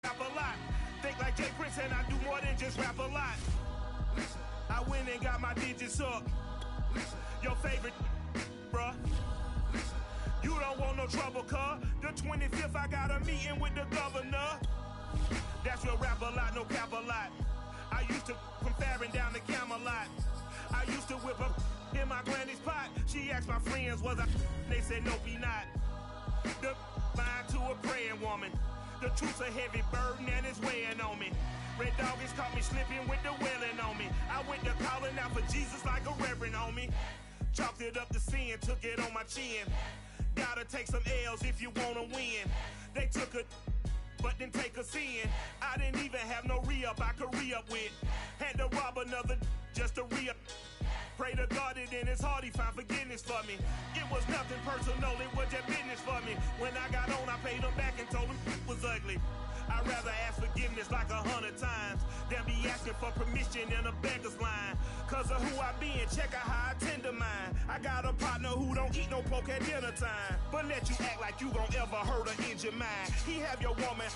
rap a lot. Think like Jay Prince and I do more than just rap a lot. I went and got my digits up. Your favorite, bruh. You don't want no trouble, cuz. The 25th, I got a meeting with the governor. That's real rap a lot, no cap a lot. I used to from Farron down to Camelot. I used to whip up in my granny's pot. She asked my friends, was I? They said, nope, he not. The line to a praying woman. The truth's a heavy burden and it's weighing on me. Red Dog has caught me slipping with the wailing on me. I went to calling out for Jesus like a reverend on me. Chalked it up to sin, took it on my chin. Gotta take some L's if you wanna win. They took a but didn't take a sin. I didn't even have no re-up I could re-up with. Had to rob another just to re-up. Pray to God that in his heart he found forgiveness for me. It was nothing personal, it was just business for me. When I got on, I paid him back and told him it was ugly. I'd rather ask forgiveness like 100 times than be asking for permission in a beggar's line. Cause of who I be and check out how I tend to mine. I got a partner who don't eat no pork at dinner time, but let you act like you gon' ever hurt or injure mine. He have your woman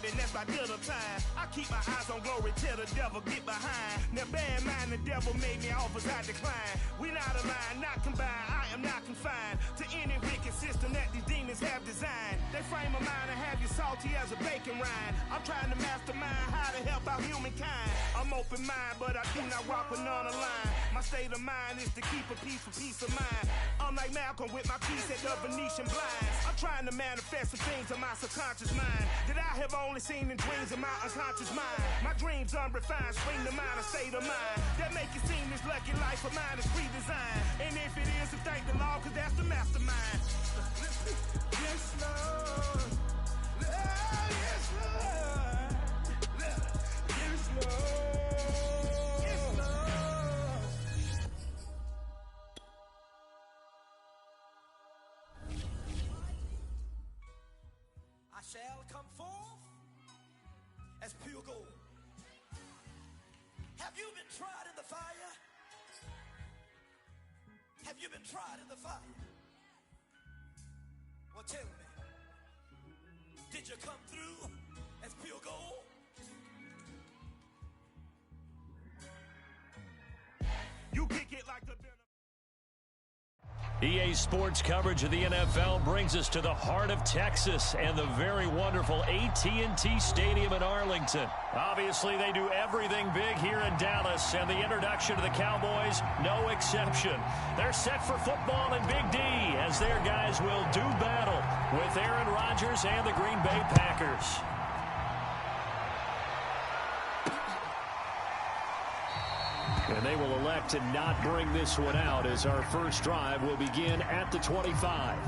and that's by dinner time. I keep my eyes on glory till the devil get behind. Now bear in mind the devil made me offers I decline. We not aligned, not combined, I am not confined to any wicked system that these demons have designed. They frame a mind and have you salty as a bacon rind. I'm trying to mastermind how to help out humankind. I'm open mind, but I do not rock with none aligned. My state of mind is to keep a peace for peace of mind. I'm like Malcolm with my piece at the Venetian blinds. I'm trying to manifest the things in my subconscious mind that I have only seen in dreams in my unconscious mind. My dreams unrefined, spring to mind, a state of mind that make it seem this lucky life of mine is pre-designed. And if it is, then thank the Lord, cause that's the mastermind. Yes, Lord. Yes, Lord. Yes, Lord. Yes, Lord. I shall come forth as pure gold. Have you been tried in the fire? Have you been tried in the fire? Well, tell me, did you come through as pure gold? You kick it like the EA Sports coverage of the NFL brings us to the heart of Texas and the very wonderful AT&T Stadium in Arlington. Obviously, they do everything big here in Dallas, and the introduction to the Cowboys, no exception. They're set for football in Big D as their guys will do battle with Aaron Rodgers and the Green Bay Packers. And they will elect to not bring this one out as our first drive will begin at the 25.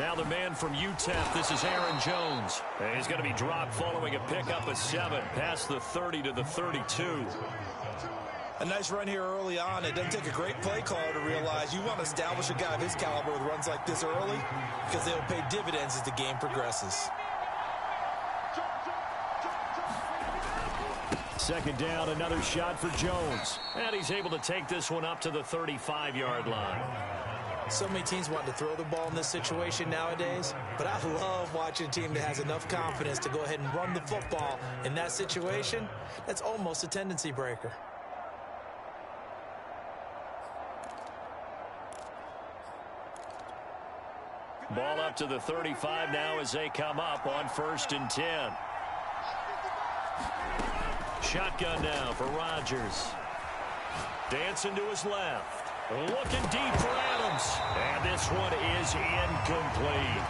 Now the man from UTEP, this is Aaron Jones. And he's going to be dropped following a pickup of 7, past the 30 to the 32. A nice run here early on. It doesn't take a great play caller to realize you want to establish a guy of his caliber with runs like this early because they'll pay dividends as the game progresses. Second down, another shot for Jones. And he's able to take this one up to the 35-yard line. So many teams want to throw the ball in this situation nowadays, but I love watching a team that has enough confidence to go ahead and run the football in that situation. That's almost a tendency breaker. Ball up to the 35 now as they come up on 1st and 10. Shotgun now for Rodgers. Dancing to his left. Looking deep for Adams. And this one is incomplete.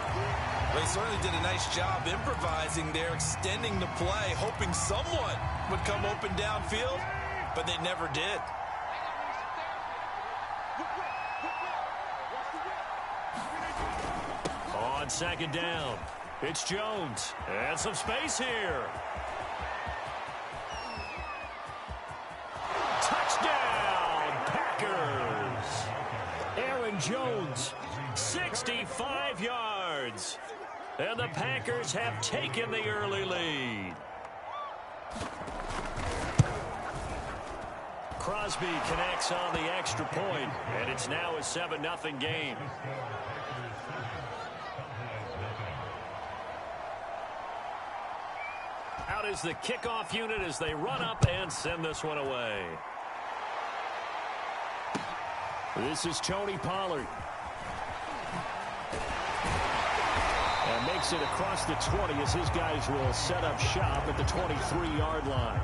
They certainly did a nice job improvising there, extending the play, hoping someone would come open downfield, but they never did. On 2nd down, it's Jones. And some space here. Touchdown, Packers. Aaron Jones, 65 yards. And the Packers have taken the early lead. Crosby connects on the extra point, and it's now a 7-0 game. Out is the kickoff unit as they run up and send this one away. This is Tony Pollard. And makes it across the 20 as his guys will set up shop at the 23-yard line.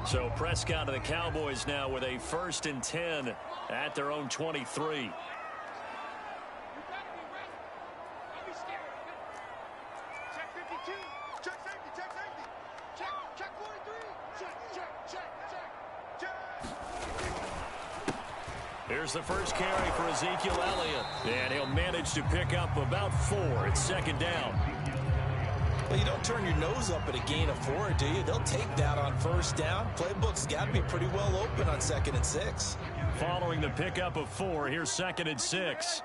So Prescott of the Cowboys now with a 1st and 10 at their own 23. Here's the first carry for Ezekiel Elliott. And he'll manage to pick up about 4 at 2nd down. Well, you don't turn your nose up at a gain of 4, do you? They'll take that on 1st down. Playbook's got to be pretty well open on 2nd and 6. Following the pickup of 4, here's 2nd and 6.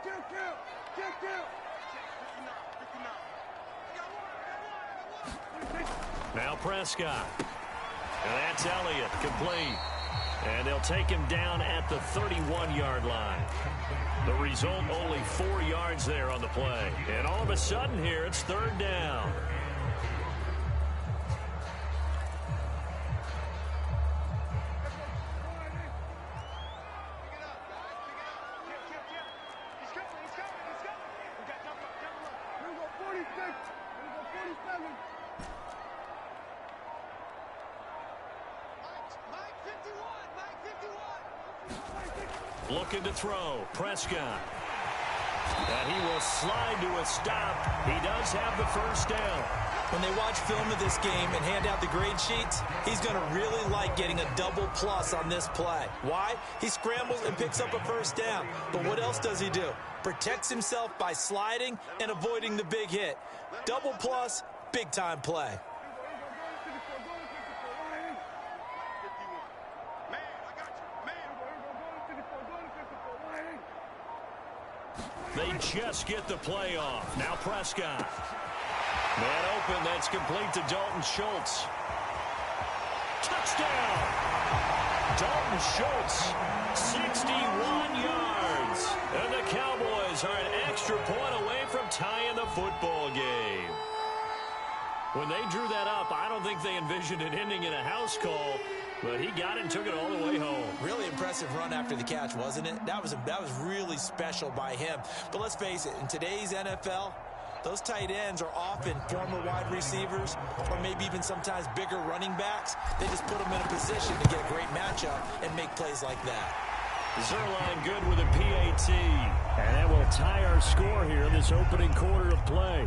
Now Prescott. And that's Elliott, complete. And they'll take him down at the 31-yard line. The result, only 4 yards there on the play. And all of a sudden here, it's 3rd down. Looking to throw, Prescott. And he will slide to a stop. He does have the 1st down. When they watch film of this game and hand out the grade sheets, he's going to really like getting a double plus on this play. Why? He scrambles and picks up a 1st down. But what else does he do? Protects himself by sliding and avoiding the big hit. Double plus, big time play. They just get the play off. Now Prescott. Man open, that's complete to Dalton Schultz. Touchdown! Dalton Schultz, 61 yards. And the Cowboys are an extra point away from tying the football game. When they drew that up, I don't think they envisioned it ending in a house call. But he got it and took it all the way home. Really impressive run after the catch, wasn't it? That was really special by him. But let's face it, in today's NFL, those tight ends are often former wide receivers or maybe even sometimes bigger running backs. They just put them in a position to get a great matchup and make plays like that. Zerline good with a PAT. And that will tie our score here in this opening quarter of play.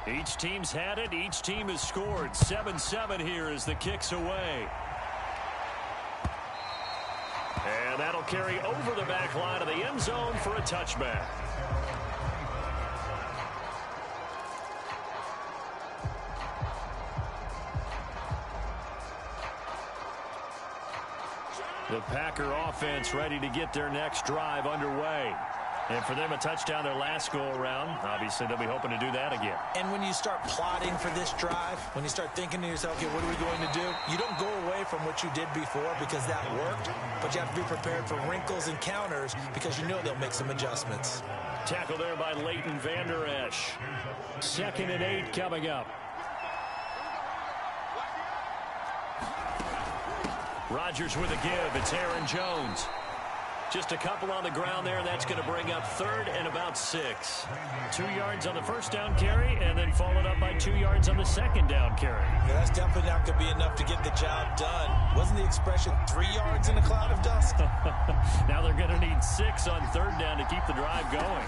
Each team's had it. Each team has scored. 7-7 here as the kick's away. And that'll carry over the back line of the end zone for a touchback. The Packer offense ready to get their next drive underway. And for them, a touchdown their last go-around. Obviously, they'll be hoping to do that again. And when you start plotting for this drive, when you start thinking to yourself, okay, what are we going to do? You don't go away from what you did before because that worked, but you have to be prepared for wrinkles and counters because you know they'll make some adjustments. Tackle there by Leighton Vander Esch. 2nd and 8 coming up. Rodgers with a give. It's Aaron Jones. Just a couple on the ground there. That's going to bring up 3rd and about 6. 2 yards on the first down carry, and then followed up by 2 yards on the second down carry. Yeah, that's definitely not going to be enough to get the job done. Wasn't the expression 3 yards in a cloud of dust? Now they're going to need 6 on 3rd down to keep the drive going.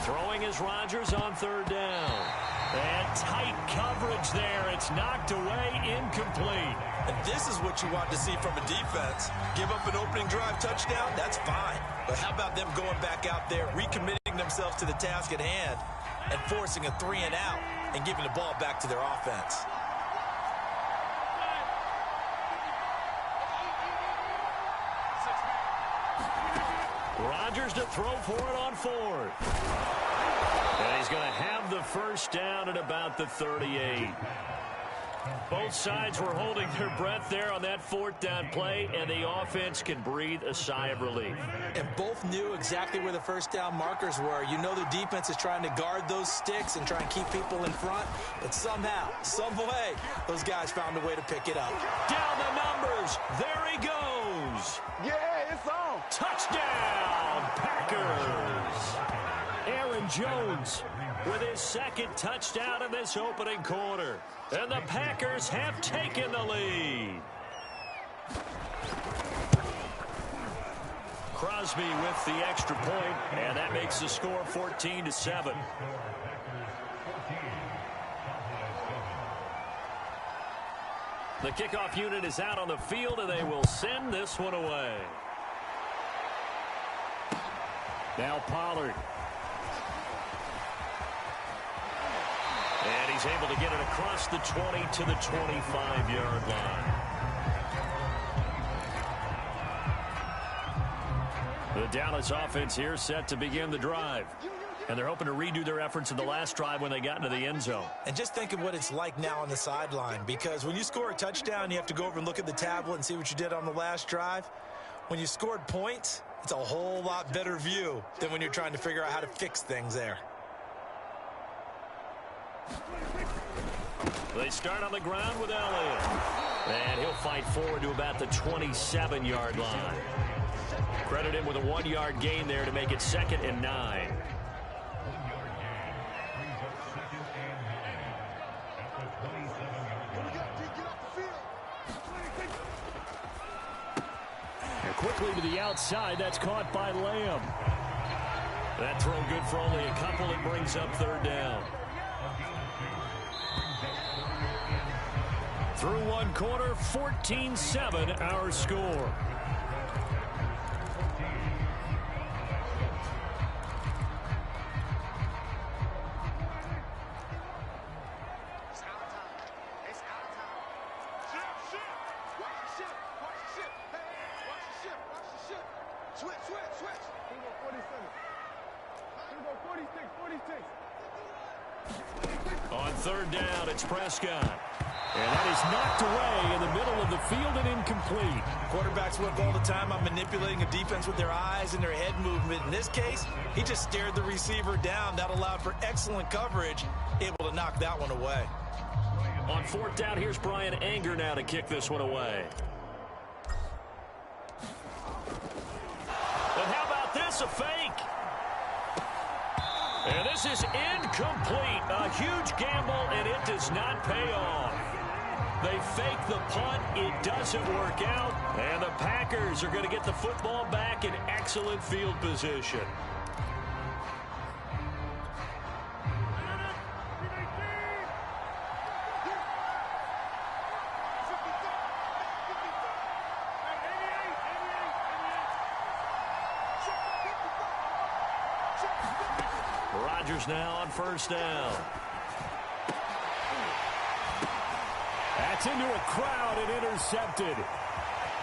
Throwing is Rodgers on 3rd down. And tight coverage there. It's knocked away, incomplete. And this is what you want to see from a defense. Give up an opening drive touchdown, that's fine. But how about them going back out there, recommitting themselves to the task at hand, and forcing a 3 and out, and giving the ball back to their offense. Rodgers to throw for it on 4th. And he's going to have the first down at about the 38. Both sides were holding their breath there on that 4th down play, and the offense can breathe a sigh of relief. And both knew exactly where the first down markers were. You know the defense is trying to guard those sticks and try and keep people in front, but somehow, some way, those guys found a way to pick it up. Down the numbers. There he goes. Yeah, it's on. Touchdown, Packers. Aaron Jones with his 2nd touchdown in this opening quarter. And the Packers have taken the lead. Crosby with the extra point, and that makes the score 14-7. The kickoff unit is out on the field, and they will send this one away. Now Pollard. And he's able to get it across the 20 to the 25-yard line. The Dallas offense here set to begin the drive. And they're hoping to redo their efforts in the last drive when they got into the end zone. And just think of what it's like now on the sideline, because when you score a touchdown, you have to go over and look at the tablet and see what you did on the last drive. When you scored points, it's a whole lot better view than when you're trying to figure out how to fix things there. They start on the ground with Elliott. And he'll fight forward to about the 27-yard line. Credit him with a 1-yard gain there to make it 2nd and 9. And quickly to the outside. That's caught by Lamb. That throw good for only a couple. It brings up 3rd down. Through one quarter, 14-7 our score. On 3rd down, it's Prescott. And that is knocked away in the middle of the field and incomplete. Quarterbacks work all the time on manipulating a defense with their eyes and their head movement. In this case, he just stared the receiver down. That allowed for excellent coverage, able to knock that one away. On 4th down, here's Brian Anger now to kick this one away. And how about this, a fake? And this is incomplete. A huge gamble, and it does not pay off. They fake the punt. It doesn't work out. And the Packers are going to get the football back in excellent field position. Rodgers now on first down. That's into a crowd and intercepted.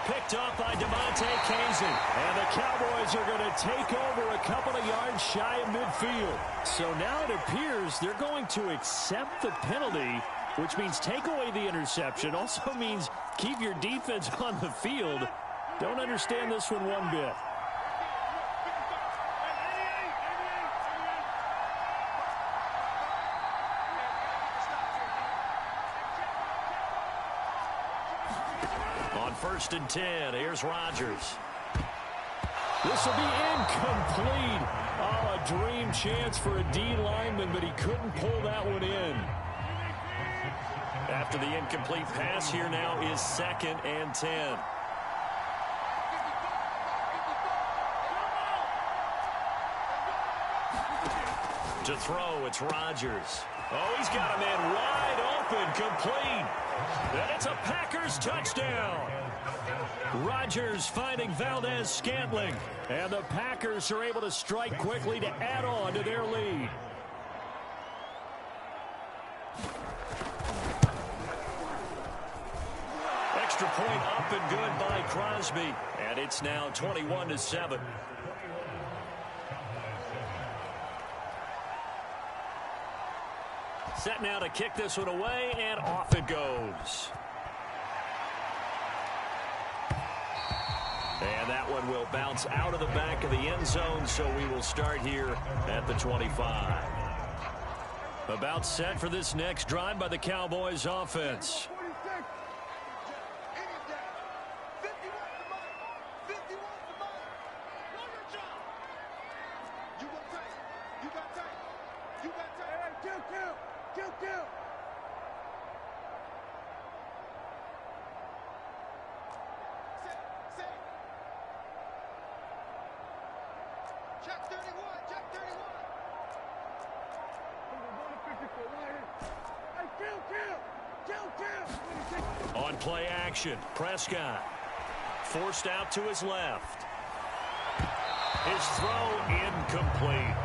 Picked up by Devontae Kazin. And the Cowboys are going to take over a couple of yards shy of midfield. So now it appears they're going to accept the penalty, which means take away the interception. Also means keep your defense on the field. Don't understand this one bit. On 1st and 10, here's Rodgers. This will be incomplete. Oh, a dream chance for a D lineman, but he couldn't pull that one in. After the incomplete pass, here now is 2nd and 10. To throw, it's Rodgers. Oh, he's got a man wide open, complete. And it's a Packers touchdown. Rodgers finding Valdez-Scantling. And the Packers are able to strike quickly to add on to their lead. Extra point up and good by Crosby. And it's now 21-7. Set now to kick this one away, and off it goes. And that one will bounce out of the back of the end zone, so we will start here at the 25. About set for this next drive by the Cowboys offense. On play action, Prescott forced out to his left. His throw incomplete.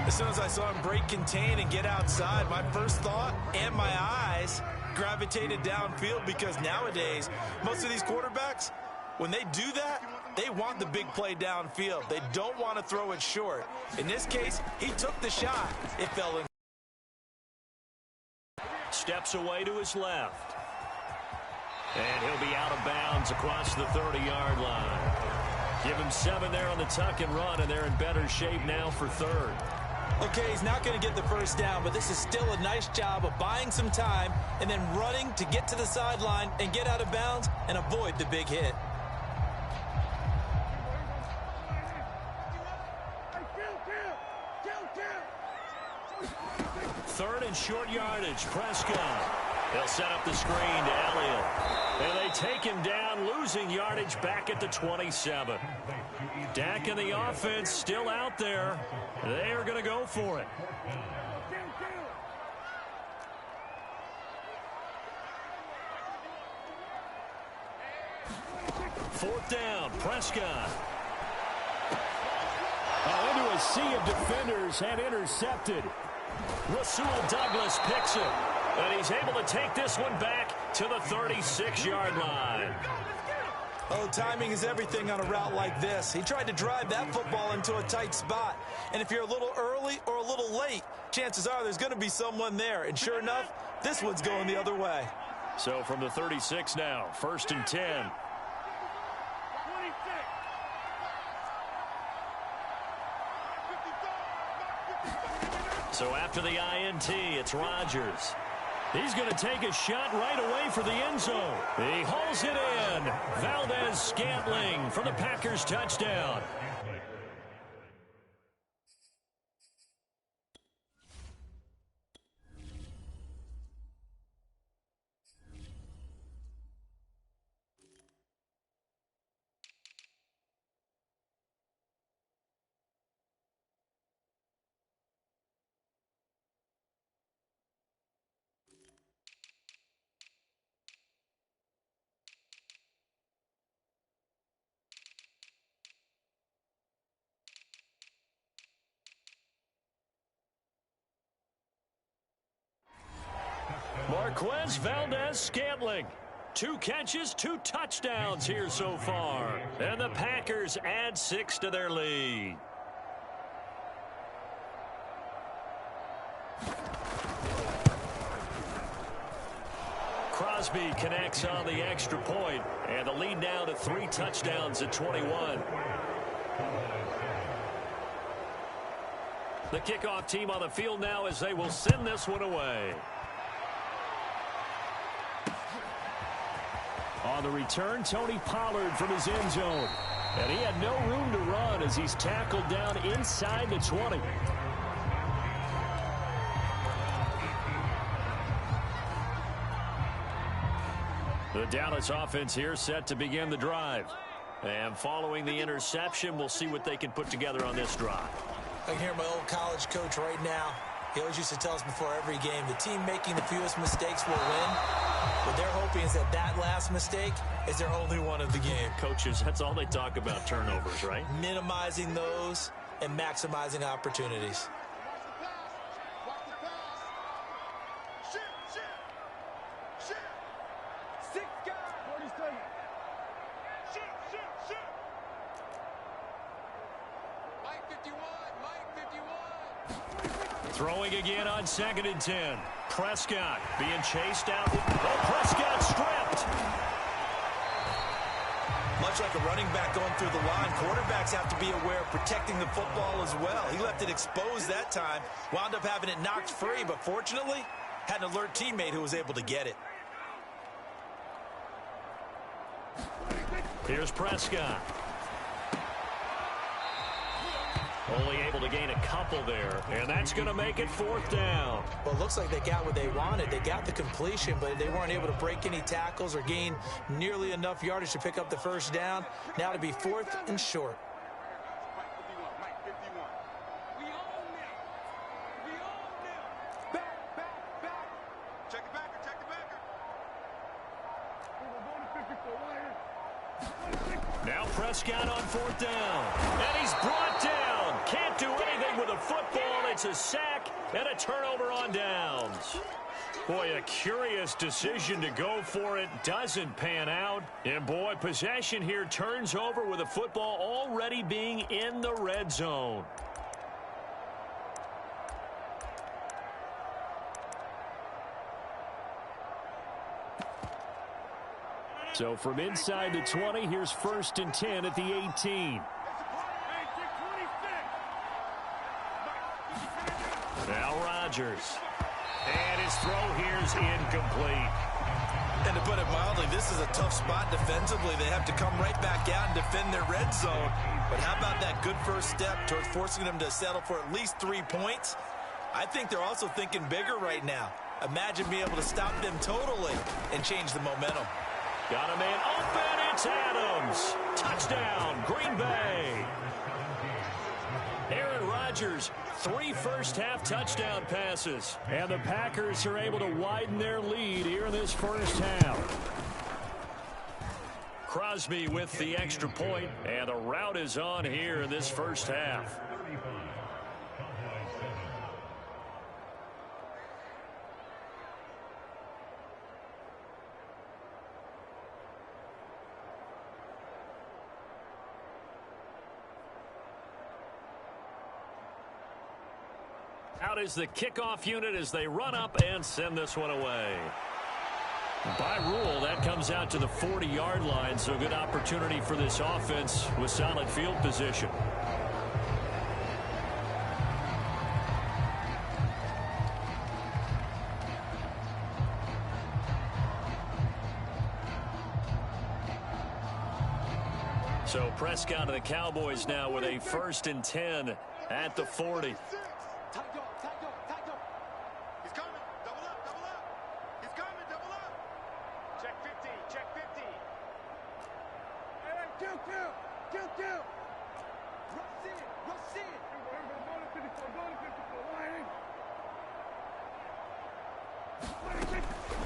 As soon as I saw him break contain and get outside, my first thought and my eyes gravitated downfield, because nowadays most of these quarterbacks, when they do that, they want the big play downfield. They don't want to throw it short. In this case, he took the shot. It fell in. Steps away to his left. And he'll be out of bounds across the 30-yard line. Give him 7 there on the tuck and run, and they're in better shape now for 3rd. Okay, he's not going to get the first down, but this is still a nice job of buying some time and then running to get to the sideline and get out of bounds and avoid the big hit. Third and short yardage, Prescott. They'll set up the screen to Elliott. And they take him down, losing yardage back at the 27. Dak and the offense still out there. They are going to go for it. Fourth down, Prescott. Into a sea of defenders and intercepted. Rasul Douglas picks it. And he's able to take this one back to the 36-yard line. Oh, timing is everything on a route like this. He tried to drive that football into a tight spot. And if you're a little early or a little late, chances are there's going to be someone there. And sure enough, this one's going the other way. So from the 36 now, 1st and 10. So after the INT, it's Rodgers. He's going to take a shot right away for the end zone. He hauls it in. Valdez-Scantling for the Packers touchdown. Marquez Valdez-Scantling. 2 catches, 2 touchdowns here so far. And the Packers add 6 to their lead. Crosby connects on the extra point, and the lead now to 3 touchdowns at 21. The kickoff team on the field now as they will send this one away. On the return, Tony Pollard from his end zone. And he had no room to run as he's tackled down inside the 20. The Dallas offense here set to begin the drive. And following the interception, we'll see what they can put together on this drive. I can hear my old college coach right now. He always used to tell us before every game, the team making the fewest mistakes will win. What they're hoping is that that last mistake is their only one of the game. Coaches, that's all they talk about, turnovers, right? Minimizing those and maximizing opportunities. Throwing again on 2nd and 10. Prescott being chased out. Oh, Prescott stripped. Much like a running back going through the line, quarterbacks have to be aware of protecting the football as well. He left it exposed that time, wound up having it knocked free, but fortunately, had an alert teammate who was able to get it. Here's Prescott. Only able to gain a couple there, and that's going to make it 4th down. Well, it looks like they got what they wanted. They got the completion, but they weren't able to break any tackles or gain nearly enough yardage to pick up the first down. Now to be 4th and short. Now Prescott on 4th down, and he's brought down. Can't do anything with a football. It's a sack and a turnover on downs. Boy, a curious decision to go for it. Doesn't pan out. And boy, possession here turns over with the football already being in the red zone. So from inside the 20, here's 1st and 10 at the 18. Now Rodgers. And his throw here's incomplete. And to put it mildly, this is a tough spot defensively. They have to come right back out and defend their red zone. But how about that good first step towards forcing them to settle for at least 3 points? I think they're also thinking bigger right now. Imagine being able to stop them totally and change the momentum. Got a man open. It's Adams. Touchdown, Green Bay. Aaron Rodgers, 3 first-half touchdown passes. And the Packers are able to widen their lead here in this first half. Crosby with the extra point, and the rout is on here in this first half. Out is the kickoff unit as they run up and send this one away. By rule, that comes out to the 40-yard line, so good opportunity for this offense with solid field position. So Prescott and the Cowboys now with a 1st and 10 at the 40.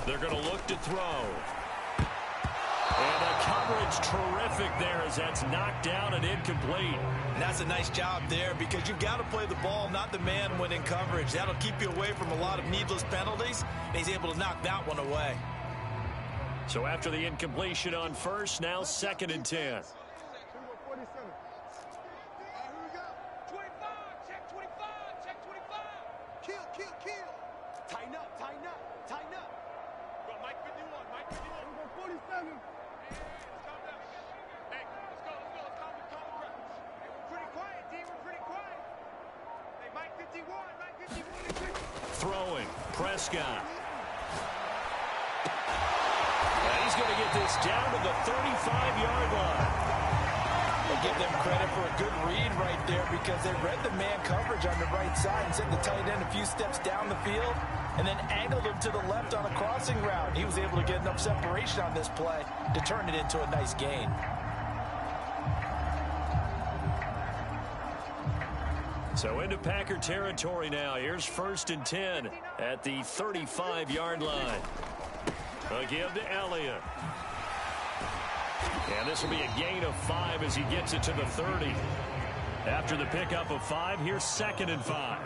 They're going to look to throw. And the coverage terrific there as that's knocked down and incomplete. And that's a nice job there because you've got to play the ball, not the man when in coverage. That'll keep you away from a lot of needless penalties, and he's able to knock that one away. So after the incompletion on first, now 2nd and 10. Throwing, Prescott. And he's going to get this down to the 35-yard line. We'll give them credit for a good read right there because they read the man coverage on the right side and sent the tight end a few steps down the field and then angled him to the left on a crossing route. He was able to get enough separation on this play to turn it into a nice gain. So into Packer territory now. Here's 1st and 10 at the 35-yard line. A give to Elliott. And this will be a gain of 5 as he gets it to the 30. After the pickup of 5, here's 2nd and 5.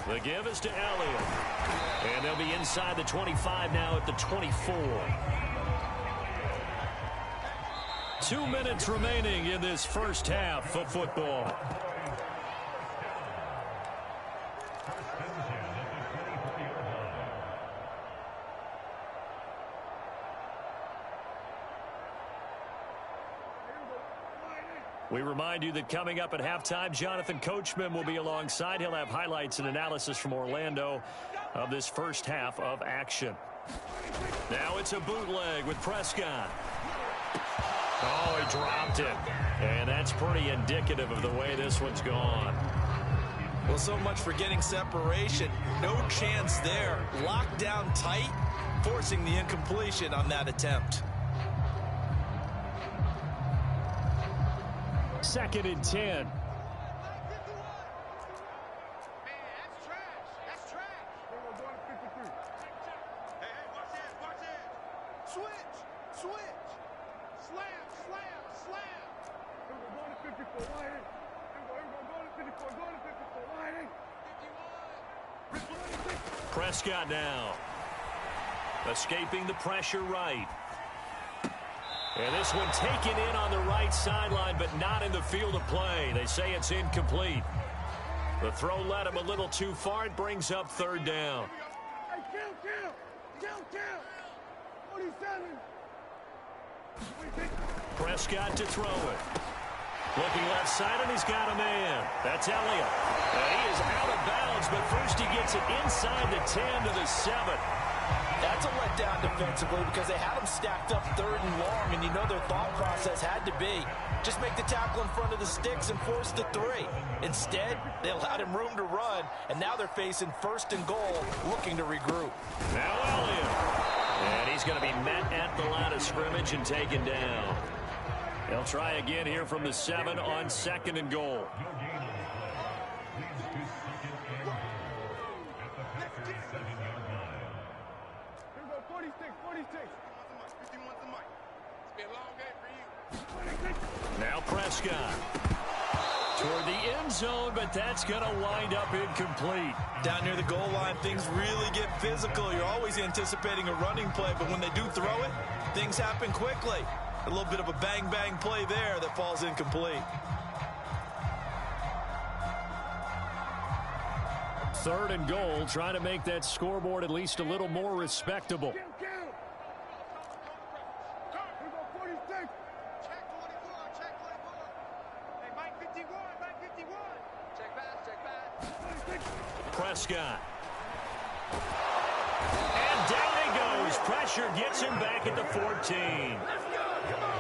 The give is to Elliott. And they'll be inside the 25 now at the 24. 2 minutes remaining in this first half of football. We remind you that coming up at halftime, Jonathan Coachman will be alongside. He'll have highlights and analysis from Orlando of this first half of action. Now it's a bootleg with Prescott. Oh, he dropped it. And that's pretty indicative of the way this one's gone. Well, so much for getting separation. No chance there. Locked down tight, forcing the incompletion on that attempt. 2nd and 10. Man, that's trash. That's trash. We're going to 53. Hey, watch it, watch it. Switch, switch. Slam, slam, slam. We're going to 54. Wide in. We're going to 54. Going to 54. Wide in. 51. Prescott now. Escaping the pressure right. And this one taken in on the right sideline, but not in the field of play. They say it's incomplete. The throw led him a little too far. It brings up 3rd down. Kill. 47. Prescott to throw it. Looking left side, and he's got a man. That's Elliott. And he is out of bounds, but first he gets it inside the 10 to the 7. That's a letdown defensively because they had him stacked up 3rd and long, and you know their thought process had to be just make the tackle in front of the sticks and force the 3. Instead, they allowed him room to run, and now they're facing 1st and goal, looking to regroup. Now Elliott. And he's going to be met at the line of scrimmage and taken down. They'll try again here from the 7 on 2nd and goal. Now Prescott toward the end zone, but that's going to wind up incomplete. Down near the goal line, things really get physical. You're always anticipating a running play, but when they do throw it, things happen quickly. A little bit of a bang-bang play there that falls incomplete. 3rd and goal, trying to make that scoreboard at least a little more respectable. Prescott. And down he goes. Pressure gets him back at the 14.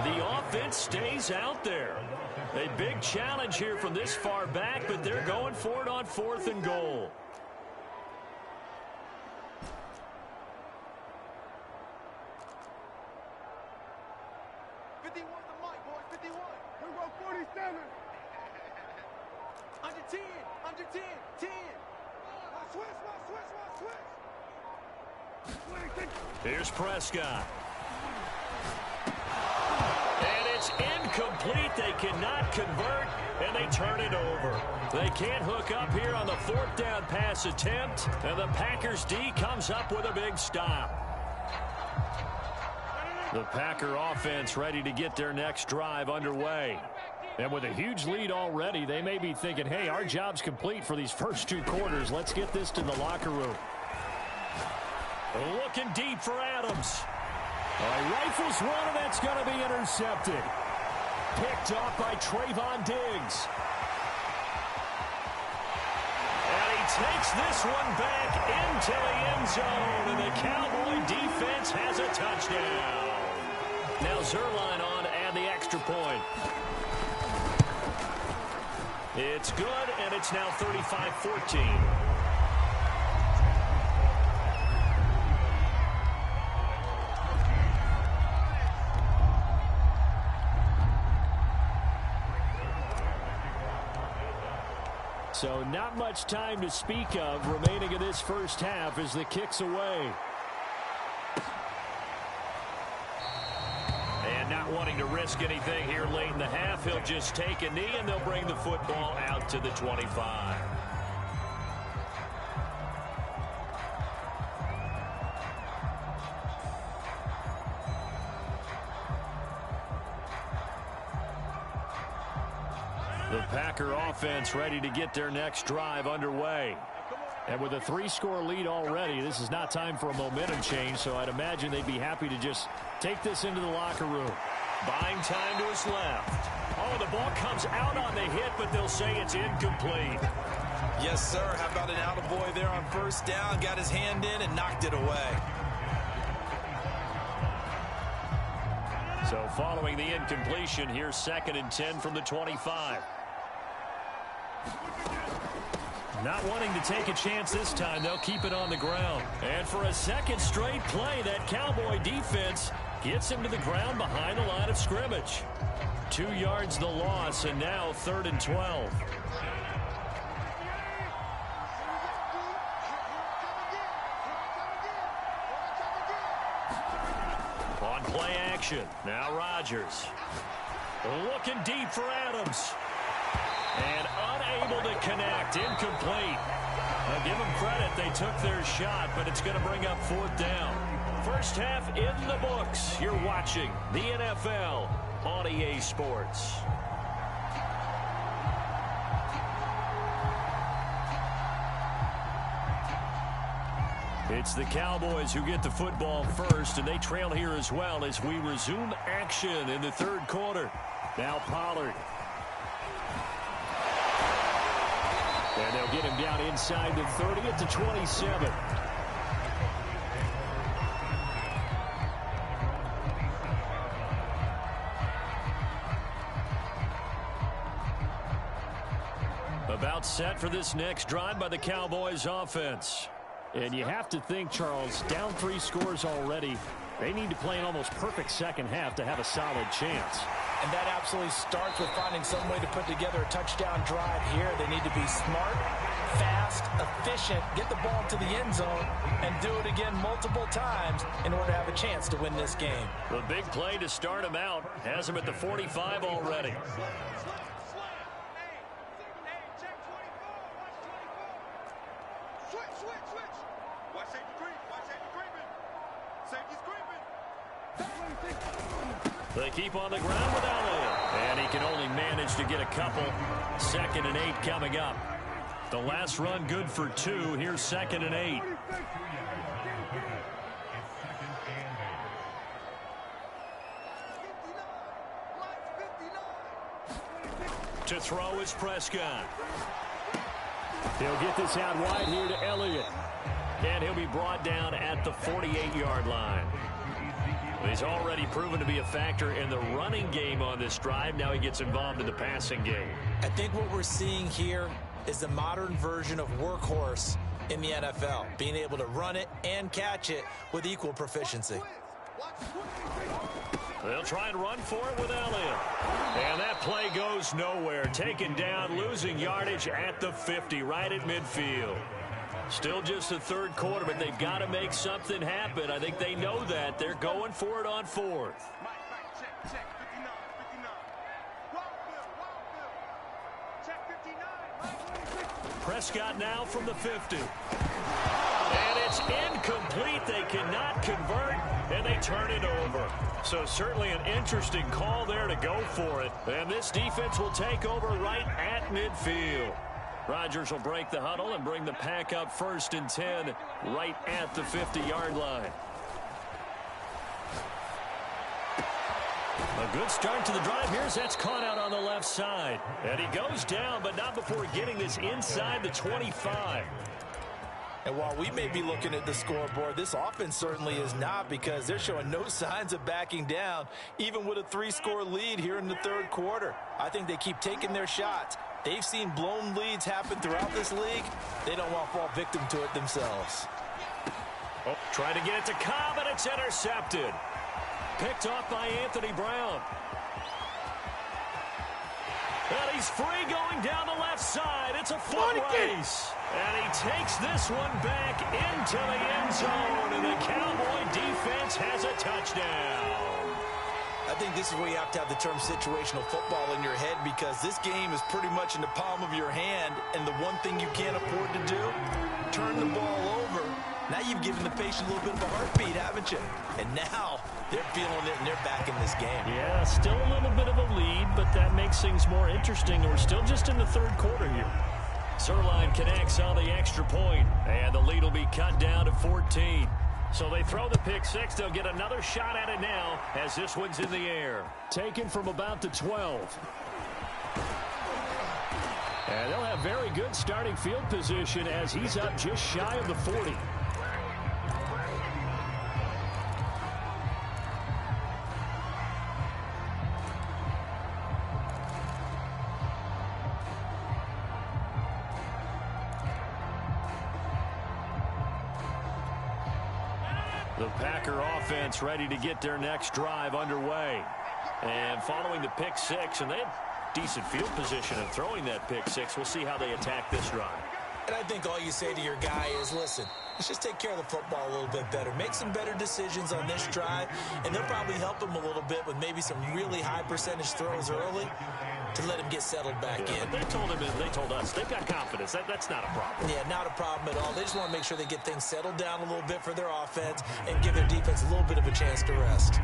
The offense stays out there. A big challenge here from this far back, but they're going for it on 4th and goal. Under 10. Under 10. 10. Switch. Here's Prescott. And it's incomplete. They cannot convert, and they turn it over. They can't hook up here on the 4th down pass attempt, and the Packers D comes up with a big stop. The Packer offense ready to get their next drive underway. And with a huge lead already, they may be thinking, hey, our job's complete for these first 2 quarters. Let's get this to the locker room. Looking deep for Adams. He rifles one, and that's going to be intercepted. Picked off by Trayvon Diggs. And he takes this one back into the end zone, and the Cowboy defense has a touchdown. Now Zerline on to add the extra point. It's good, and it's now 35-14. So not much time to speak of remaining in this first half as the kick's away. And not wanting to risk anything here late in the half, he'll just take a knee, and they'll bring the football out to the 25. The Packer offense ready to get their next drive underway. And with a 3-score lead already, this is not time for a momentum change, so I'd imagine they'd be happy to just take this into the locker room. Buying time to his left. Oh, the ball comes out on the hit, but they'll say it's incomplete. Yes, sir. How about an attaboy there on first down? Got his hand in and knocked it away. So following the incompletion, here's 2nd and 10 from the 25. Not wanting to take a chance this time, they'll keep it on the ground. And for a second straight play, that Cowboy defense gets him to the ground behind the line of scrimmage. 2 yards the loss, and now 3rd and 12. On play action, now Rodgers. Looking deep for Adams. And unable to connect, incomplete. Now give them credit, they took their shot, but it's going to bring up 4th down. First half in the books. You're watching the NFL on EA Sports. It's the Cowboys who get the football first, and they trail here as well as we resume action in the 3rd quarter. Now Pollard. And they'll get him down inside the 30 at the 27. About set for this next drive by the Cowboys offense. And you have to think, Charles, down 3 scores already. They need to play an almost perfect second half to have a solid chance. And that absolutely starts with finding some way to put together a touchdown drive here. They need to be smart, fast, efficient, get the ball to the end zone, and do it again multiple times in order to have a chance to win this game. The big play to start him out has him at the 45 already. They keep on the ground with Elliott. And he can only manage to get a couple. 2nd and 8 coming up. The last run good for 2. Here's 2nd and 8. To throw is Prescott. He'll get this out wide here to Elliott. And he'll be brought down at the 48-yard line. He's already proven to be a factor in the running game on this drive. Now he gets involved in the passing game. I think what we're seeing here is the modern version of workhorse in the NFL, being able to run it and catch it with equal proficiency. They'll try and run for it with Elliott. And that play goes nowhere. Taken down, losing yardage at the 50, right at midfield. Still just the third quarter, but they've got to make something happen. I think they know that. They're going for it on fourth. Check, 59, 59. Check 59. Prescott now from the 50. And it's incomplete. They cannot convert, and they turn it over. So certainly an interesting call there to go for it. And this defense will take over right at midfield. Rodgers will break the huddle and bring the pack up 1st and 10 right at the 50-yard line. A good start to the drive. Here's that's caught out on the left side. And he goes down, but not before getting this inside the 25. And while we may be looking at the scoreboard, this offense certainly is not, because they're showing no signs of backing down, even with a 3-score lead here in the third quarter. I think they keep taking their shots. They've seen blown leads happen throughout this league. They don't want to fall victim to it themselves. Oh, trying to get it to Cobb, and it's intercepted. Picked off by Anthony Brown. And he's free going down the left side. It's a foot race. And he takes this one back into the end zone. And the Cowboy defense has a touchdown. I think this is where you have to have the term situational football in your head, because this game is pretty much in the palm of your hand. And the one thing you can't afford to do, turn the ball over. Now you've given the patient a little bit of a heartbeat, haven't you? And now they're feeling it, and they're back in this game. Yeah, still a little bit of a lead, but that makes things more interesting. We're still just in the third quarter here. Zerline connects on the extra point, and the lead will be cut down to 14. So they throw the pick six. They'll get another shot at it now as this one's in the air. Taken from about the 12. And they'll have very good starting field position as he's up just shy of the 40. The Packer offense ready to get their next drive underway. And following the pick six, and they had decent field position in throwing that pick six. We'll see how they attack this drive. And I think all you say to your guy is, listen, let's just take care of the football a little bit better. Make some better decisions on this drive, and they'll probably help him a little bit with maybe some really high percentage throws early to let him get settled back in. They told him, they told us, they've got confidence. That's not a problem. Yeah, not a problem at all. They just want to make sure they get things settled down a little bit for their offense and give their defense a little bit of a chance to rest.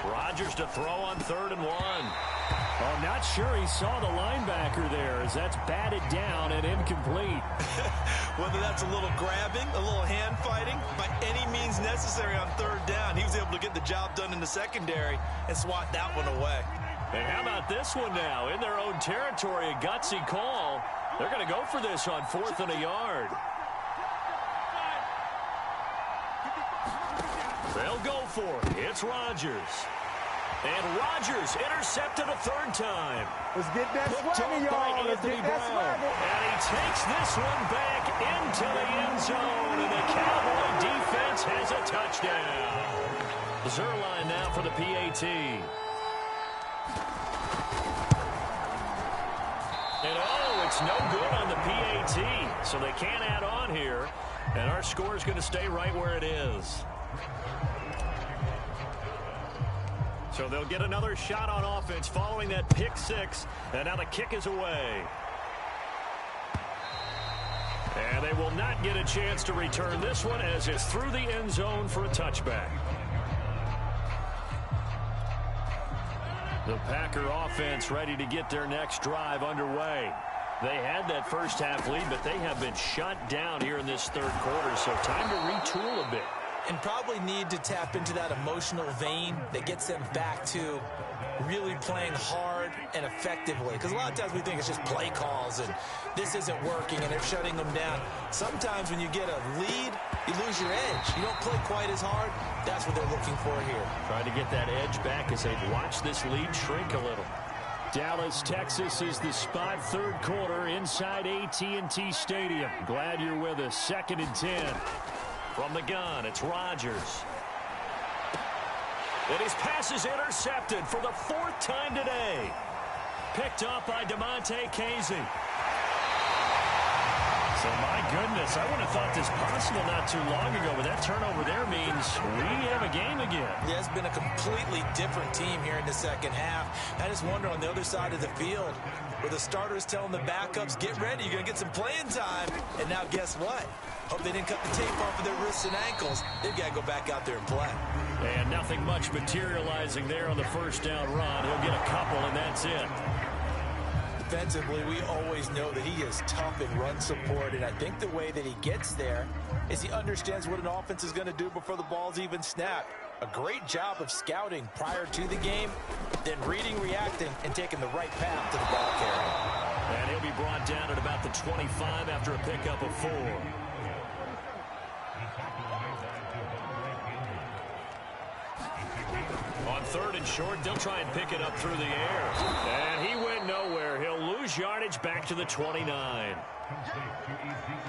Rodgers to throw on 3rd and 1. Oh, not sure he saw the linebacker there as that's batted down and incomplete. Whether that's a little grabbing, a little hand fighting, by any means necessary on 3rd down, he was able to get the job done in the secondary and swat that one away. And how about this one now? In their own territory, a gutsy call. They're going to go for this on 4th and a yard. They'll go for it. It's Rodgers. And Rodgers intercepted a 3rd time. Let's get that swagger, y'all. Let's get that swagger. And he takes this one back into the end zone. And the Cowboy defense has a touchdown. Zerline now for the PAT. And oh, it's no good on the PAT. So they can't add on here. And our score is going to stay right where it is. So they'll get another shot on offense following that pick six. And now the kick is away. And they will not get a chance to return this one as it's through the end zone for a touchback. The Packer offense ready to get their next drive underway. They had that first half lead, but they have been shut down here in this third quarter. So time to retool a bit. And probably need to tap into that emotional vein that gets them back to really playing hard and effectively. Because a lot of times we think it's just play calls and this isn't working and they're shutting them down. Sometimes when you get a lead, you lose your edge. You don't play quite as hard. That's what they're looking for here. Trying to get that edge back as they've watched this lead shrink a little. Dallas, Texas is the spot, third quarter inside AT&T Stadium. Glad you're with us. 2nd and 10. From the gun, it's Rodgers. And his pass is intercepted for the 4th time today. Picked up by DeMonte Casey. So, my goodness, I would have thought this possible not too long ago, but that turnover there means we have a game again. Yeah, it's been a completely different team here in the second half. I just wonder on the other side of the field where the starters telling the backups, get ready, you're going to get some playing time. And now guess what? Hope they didn't cut the tape off of their wrists and ankles. They've got to go back out there and play. And nothing much materializing there on the first down run. He'll get a couple, and that's it. Defensively, we always know that he is tough in run support, and I think the way that he gets there is he understands what an offense is going to do before the ball's even snapped. A great job of scouting prior to the game, then reading, reacting, and taking the right path to the ball carrier. And he'll be brought down at about the 25 after a pickup of 4. On 3rd and short, they'll try and pick it up through the air. And he went nowhere. He'll lose yardage back to the 29.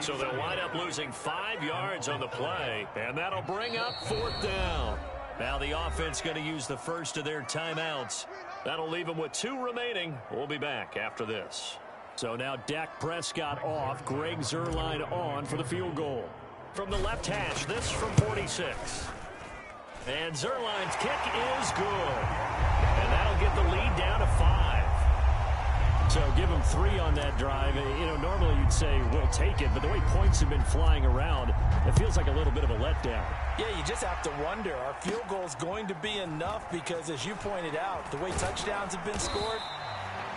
So they'll wind up losing 5 yards on the play, and that'll bring up 4th down. Now the offense going to use the first of their timeouts. That'll leave them with 2 remaining. We'll be back after this. So now Dak Prescott off, Greg Zuerlein on for the field goal. From the left hash, this from 46. And Zuerlein's kick is good. And that'll get the lead down to 5. So give him 3 on that drive. You know, normally you'd say we'll take it, but the way points have been flying around, it feels like a little bit of a letdown. Yeah, you just have to wonder, are field goals going to be enough? Because as you pointed out, the way touchdowns have been scored,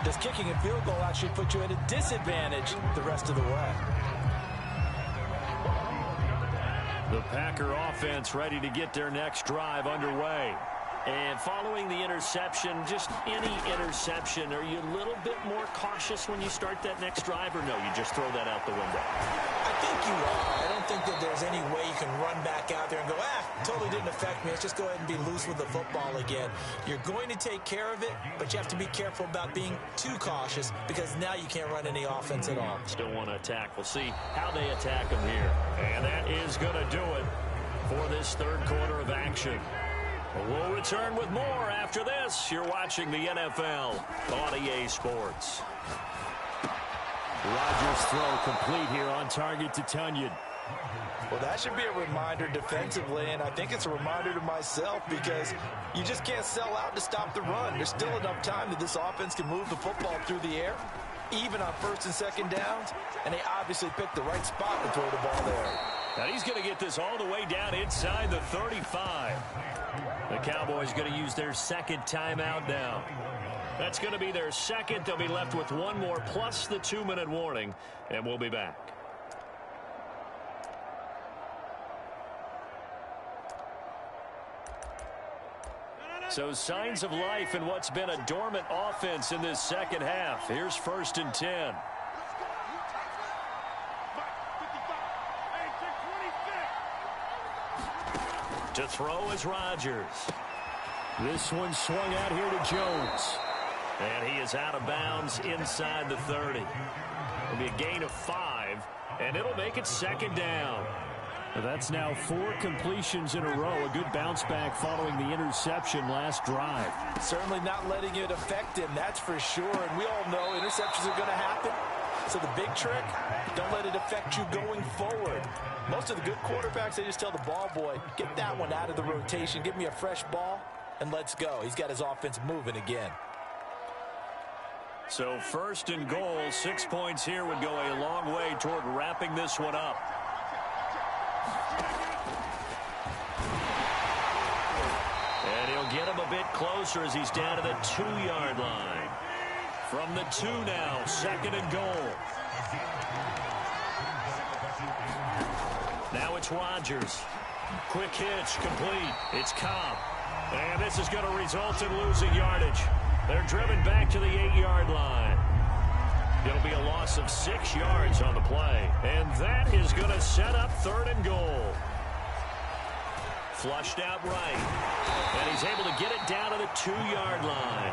does kicking a field goal actually put you at a disadvantage the rest of the way? The Packer offense ready to get their next drive underway. And following the interception, just any interception, are you a little bit more cautious when you start that next drive, or no, you just throw that out the window? I think you are. I don't think that there's any way you can run back out there and go, totally didn't affect me. Let's just go ahead and be loose with the football again. You're going to take care of it, but you have to be careful about being too cautious because now you can't run any offense at all. Still want to attack. We'll see how they attack them here. And that is going to do it for this third quarter of action. We'll return with more after this. You're watching the NFL on EA Sports. Rodgers' throw complete here on target to Tunyon. Well, that should be a reminder defensively, and I think it's a reminder to myself because you just can't sell out to stop the run. There's still enough time that this offense can move the football through the air, even on 1st and 2nd downs, and they obviously picked the right spot to throw the ball there. Now he's going to get this all the way down inside the 35. The Cowboys going to use their 2nd timeout now. That's going to be their 2nd. They'll be left with 1 more plus the 2-minute warning, and we'll be back. So signs of life in what's been a dormant offense in this second half. Here's 1st and 10. To throw is Rodgers. This one swung out here to Jones. And he is out of bounds inside the 30. It'll be a gain of 5, and it'll make it 2nd down. That's now 4 completions in a row. A good bounce back following the interception last drive. Certainly not letting it affect him, that's for sure. And we all know interceptions are going to happen. So the big trick, don't let it affect you going forward. Most of the good quarterbacks, they just tell the ball boy, get that one out of the rotation, give me a fresh ball, and let's go. He's got his offense moving again. So 1st and goal, 6 points here would go a long way toward wrapping this one up. And he'll get him a bit closer as he's down to the 2-yard line. From the 2 now, 2nd and goal. Now it's Rodgers. Quick hitch, complete. It's Cobb. And this is going to result in losing yardage. They're driven back to the 8-yard line. It'll be a loss of 6 yards on the play. And that is going to set up 3rd and goal. Flushed out right. And he's able to get it down to the 2-yard line.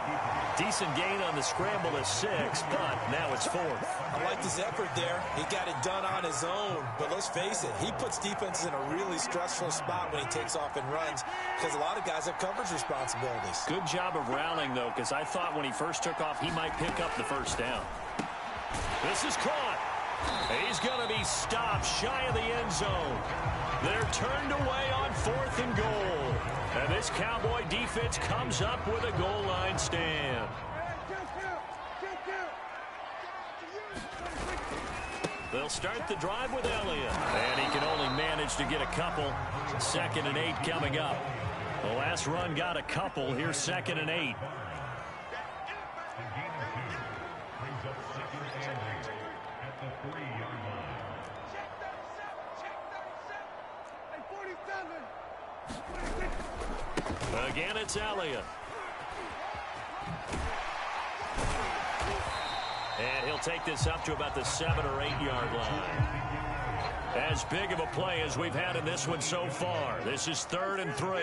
Decent gain on the scramble to 6, but now it's 4th. I liked his effort there. He got it done on his own. But let's face it, he puts defenses in a really stressful spot when he takes off and runs because a lot of guys have coverage responsibilities. Good job of rallying, though, because I thought when he first took off, he might pick up the first down. This is caught. He's going to be stopped shy of the end zone. They're turned away on 4th and goal. And this Cowboy defense comes up with a goal line stand. They'll start the drive with Elliott. And he can only manage to get a couple. 2nd and 8 coming up. The last run got a couple. Here's 2nd and 8. Again, it's Elliott. And he'll take this up to about the 7 or 8 yard line. As big of a play as we've had in this one so far. This is 3rd and 3.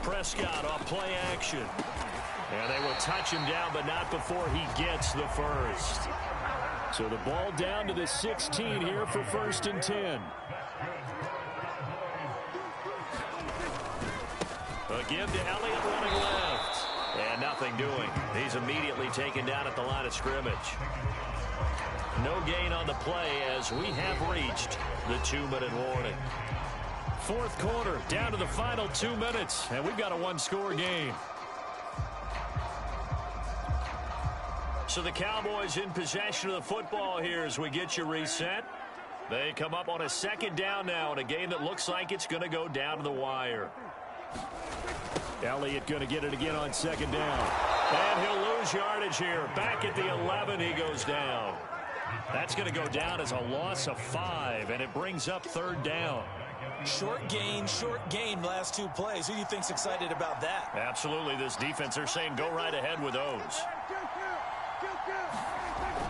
Prescott off play action. And they will touch him down, but not before he gets the first. So the ball down to the 16 here for 1st and 10. A give to Elliott running left. And nothing doing. He's immediately taken down at the line of scrimmage. No gain on the play as we have reached the 2-minute warning. 4th quarter, down to the final 2 minutes, and we've got a 1-score game. So the Cowboys in possession of the football here as we get you reset. They come up on a 2nd down now in a game that looks like it's going to go down to the wire. Elliott going to get it again on 2nd down. And he'll lose yardage here. Back at the 11, he goes down. That's going to go down as a loss of 5, and it brings up 3rd down. Short gain, last 2 plays. Who do you think's excited about that? Absolutely. This defense, they're saying go right ahead with those.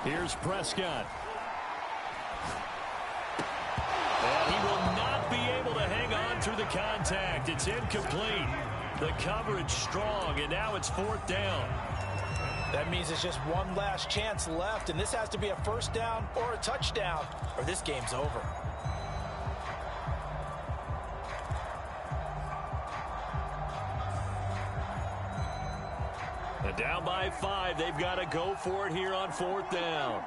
Here's Prescott. And he will not be able to hang on through the contact. It's incomplete. The coverage strong, and now it's 4th down. That means it's just one last chance left, and this has to be a 1st down or a touchdown, or this game's over. Down by 5. They've got to go for it here on 4th down.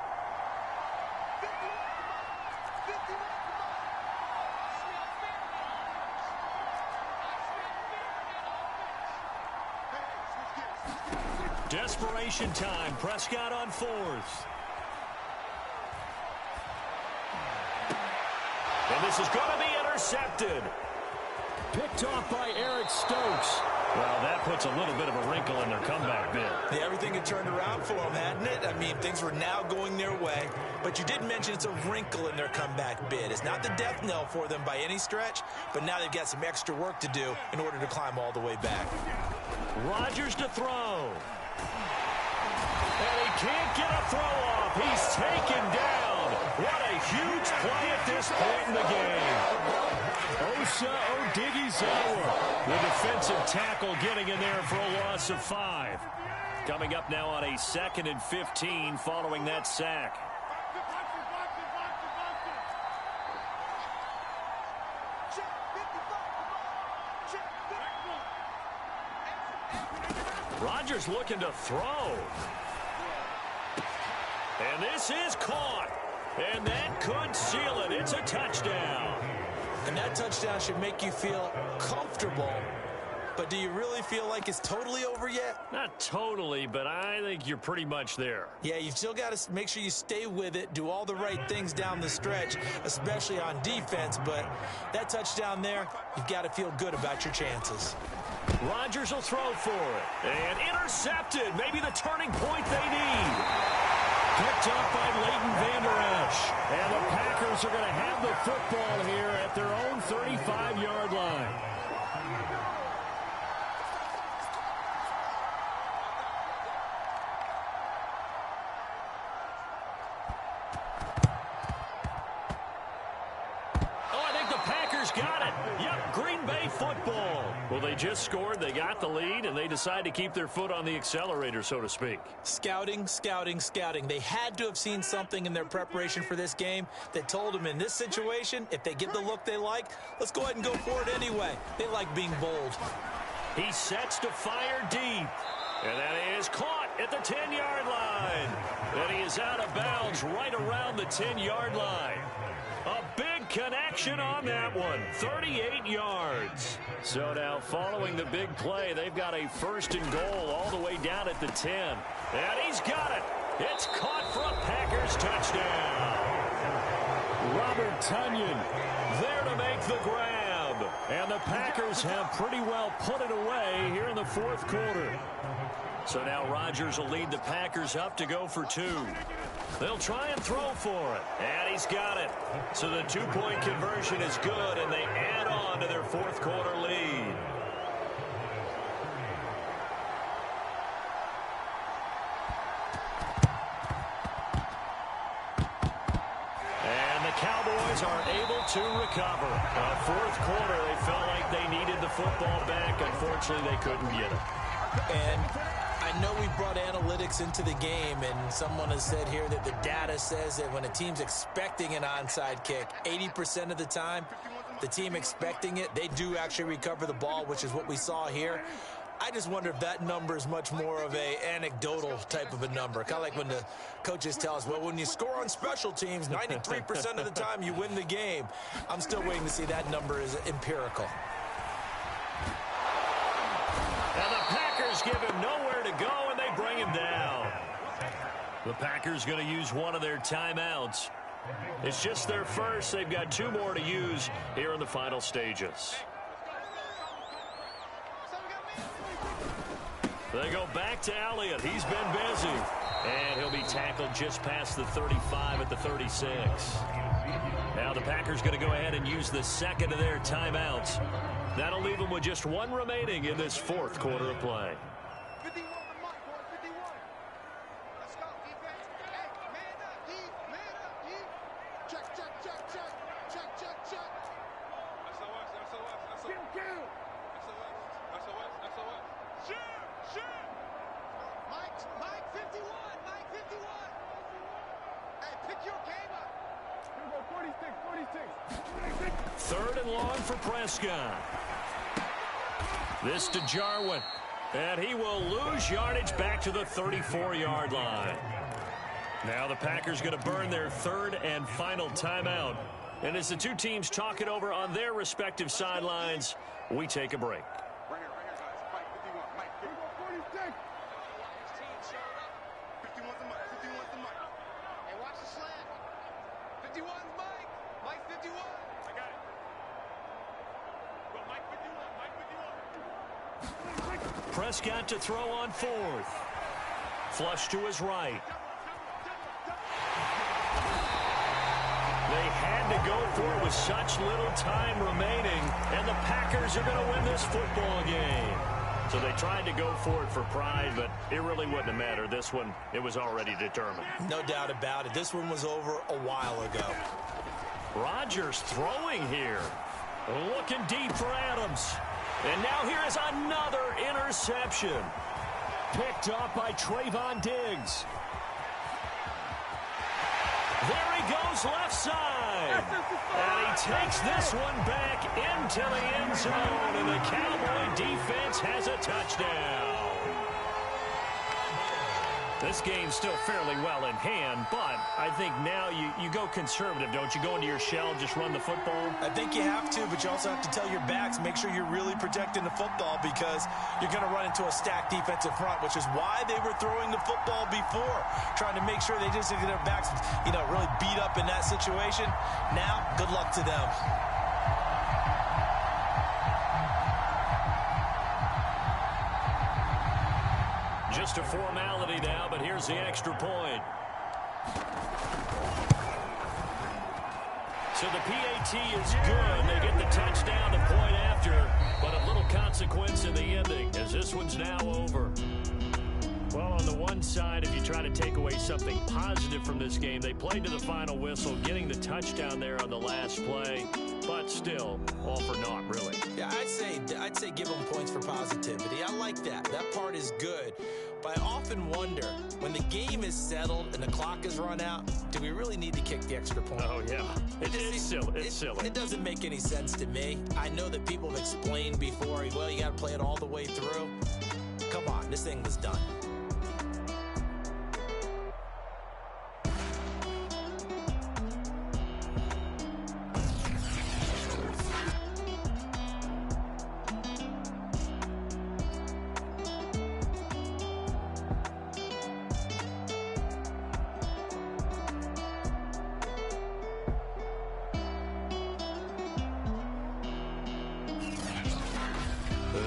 Desperation time. Prescott on 4th. And this is going to be intercepted. Picked off by Eric Stokes. Well, that puts a little bit of a wrinkle in their comeback bid. Yeah, everything had turned around for them, hadn't it? I mean, things were now going their way. But you did mention it's a wrinkle in their comeback bid. It's not the death knell for them by any stretch, but now they've got some extra work to do in order to climb all the way back. Rodgers to throw. And he can't get a throw off. He's taken down. What a huge play at this point in the game. Osa Odighizuwa, the defensive tackle, getting in there for a loss of 5. Coming up now on a 2nd and 15 following that sack. Rodgers looking to throw. And this is caught. And that could seal it. It's a touchdown. And that touchdown should make you feel comfortable. But do you really feel like it's totally over yet? Not totally, but I think you're pretty much there. Yeah, you've still got to make sure you stay with it, do all the right things down the stretch, especially on defense. But that touchdown there, you've got to feel good about your chances. Rodgers will throw for it. And intercepted. Maybe the turning point they need. Picked up by Leighton Vander Esch. And the Packers are going to have the football here at their own 35-yard line. Got it. Yep, Green Bay football. Well, they just scored, they got the lead, and they decide to keep their foot on the accelerator, so to speak. Scouting, scouting, scouting. They had to have seen something in their preparation for this game that told them in this situation, if they get the look they like, let's go ahead and go for it anyway. They like being bold. He sets to fire deep. And that is caught at the 10-yard line. And he is out of bounds right around the 10-yard line. A big connection on that one. 38 yards. So now following the big play, they've got a first and goal all the way down at the 10. And he's got it. It's caught for a Packers touchdown. Robert Tonyan there to make the grab. And the Packers have pretty well put it away here in the fourth quarter. So now Rodgers will lead the Packers up to go for two. They'll try and throw for it. And he's got it. So the two-point conversion is good, and they add on to their fourth quarter lead. And the Cowboys are able to recover. Fourth quarter, they felt like they needed the football back. Unfortunately, they couldn't get it. And I know we brought analytics into the game, and someone has said here that the data says that when a team's expecting an onside kick, 80% of the time, the team expecting it, they do actually recover the ball, which is what we saw here. I just wonder if that number is much more of a anecdotal type of a number. Kind of like when the coaches tell us, well, when you score on special teams, 93% of the time you win the game. I'm still waiting to see that number is empirical. And the Packers give him nowhere to go, and they bring him down. The Packers going to use one of their timeouts. It's just their first. They've got two more to use here in the final stages. They go back to Elliott. He's been busy. And he'll be tackled just past the 35 at the 36. Now the Packers going to go ahead and use the second of their timeouts. That'll leave them with just one remaining in this fourth quarter of play. 51 for Mike, boys, 51. Let's go, defense. Hey, man up, deep, man up, deep. Check, check, check, check, check, check, check. SOS, SOS, SOS. Kill. SOS, SOS, SOS. Shoot, shoot. Mike 51, Mike 51. Hey, pick your game up. Here we go, 46. Third and long for Prescott. This to Jarwin. And he will lose yardage back to the 34-yard line. Now the Packers going to burn their third and final timeout. And as the two teams talk it over on their respective sidelines, we take a break. Right here, guys. Mike 51, Mike 46. 51's the Mike, 51's the Mike. Hey, watch the slant. 51's Mike. Mike 51. I got it. Go, Mike 51, Mike 51. Prescott to throw on fourth. Flush to his right. They had to go for it with such little time remaining, and the Packers are going to win this football game. So they tried to go for it for pride, but it really wouldn't have mattered. This one, it was already determined. No doubt about it. This one was over a while ago. Rodgers throwing here. Looking deep for Adams. And now here is another interception. Picked up by Trayvon Diggs. There he goes left side. And he takes this one back into the end zone. And the Cowboy defense has a touchdown. This game's still fairly well in hand, but I think now you go conservative, don't you? Go into your shell, just run the football? I think you have to, but you also have to tell your backs, make sure you're really protecting the football because you're going to run into a stacked defensive front, which is why they were throwing the football before, trying to make sure they just get their backs, really beat up in that situation. Now, good luck to them. Just a formality now, but here's the extra point. So the PAT is good. They get the touchdown, the point after, but a little consequence in the ending as this one's now over. Well, on the one side, if you try to take away something positive from this game, they played to the final whistle, getting the touchdown there on the last play, but still, all for naught, really. Yeah, I'd say give them points for positivity. I like that. That part is good. But I often wonder, when the game is settled and the clock is run out, do we really need to kick the extra point? Oh, yeah. It's silly. It's silly. It doesn't make any sense to me. I know that people have explained before, well, you got to play it all the way through. Come on, this thing was done.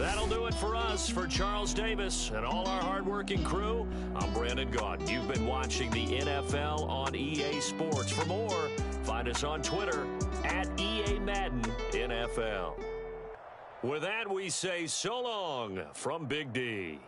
That'll do it for us. For Charles Davis and all our hardworking crew, I'm Brandon Gaudin. You've been watching the NFL on EA Sports. For more, find us on Twitter at EA Madden NFL. With that, we say so long from Big D.